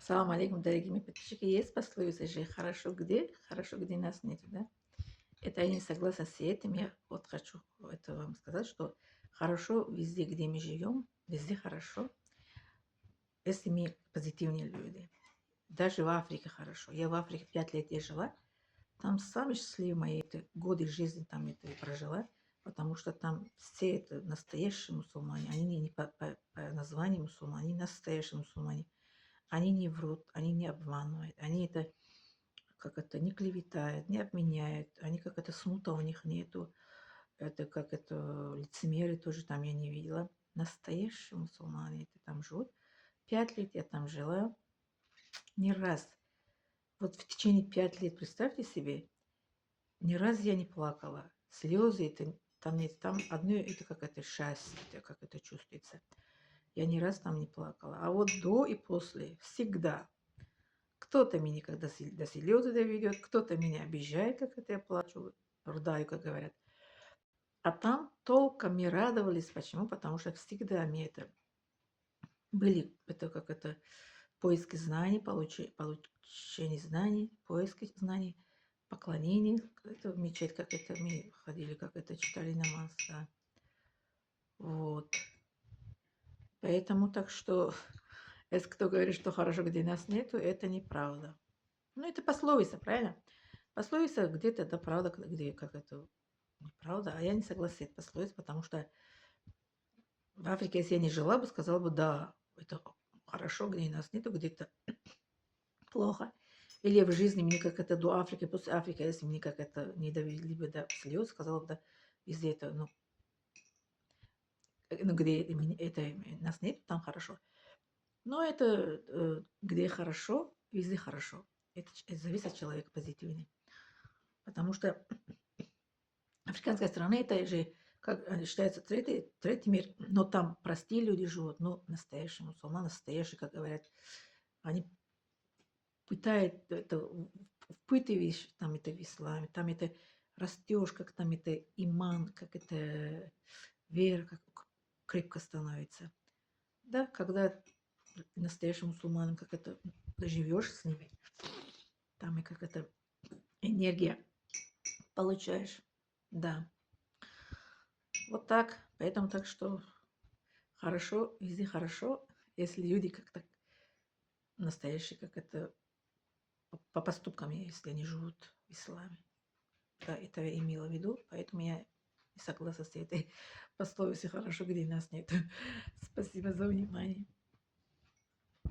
Салам алейкум, дорогие мои подписчики. Есть пословица же хорошо, где нас нет, да? Это я не согласна с этим. Я вот хочу это вам сказать, что хорошо везде, где мы живем, везде хорошо, если мы позитивные люди. Даже в Африке хорошо. Я в Африке 5 лет я жила. Там самые счастливые мои годы жизни там это и прожила, потому что там все это настоящие мусульмане. Они не по названию мусульмане, они настоящие мусульмане. Они не врут, они не обманывают, они это, как это, не клеветают, не обменяют, они как это, смута у них нету, это как это, лицемерие тоже там я не видела. Настоящие мусульмане это там живут. 5 лет я там жила, ни раз. Вот в течение 5 лет, представьте себе, ни раз я не плакала. Слезы это там нет, там одно это как это счастье, как это чувствуется. Я ни раз там не плакала. А вот до и после всегда. Кто-то меня когда до слезы доведет, кто-то меня обижает, как это я плачу, рыдаю, как говорят. А там толком не радовались. Почему? Потому что всегда мне это были, это как это, поиски знаний, получение знаний, поиски знаний, поклонение. Это в мечеть, как это мы ходили, как это читали намаз, да. Вот. Поэтому так что, если кто говорит, что хорошо, где нас нету, это неправда. Ну, это пословица, правильно? Пословица где-то, да, правда, где, как это, неправда. А я не согласна с этой пословицей, потому что в Африке, если я не жила бы, сказала бы, да, это хорошо, где нас нету, где-то плохо. Или в жизни мне как это до Африки, после Африки, если мне как это не довели бы до слез, сказала бы, да, везде это, ну где это нас нет, там хорошо. Но это где хорошо, везде хорошо. Это зависит от человека позитивный. Потому что африканская страна, это же, как считается, третий мир, но там простые люди живут, но настоящие мусульмане, настоящие, как говорят, они пытают это, впытываешь, там это в исламе, там это растешь, как там это иман, как это вера, как крепко становится. Да, когда настоящим мусульманам, как это живешь с ними, там и как это энергия получаешь. Да, вот так. Поэтому так что хорошо, везде хорошо, если люди как-то настоящие, как это по поступкам, если они живут в исламе. Да, это я имела в виду, поэтому я не согласна с этой пословицей «хорошо, где нас нет». Спасибо за внимание.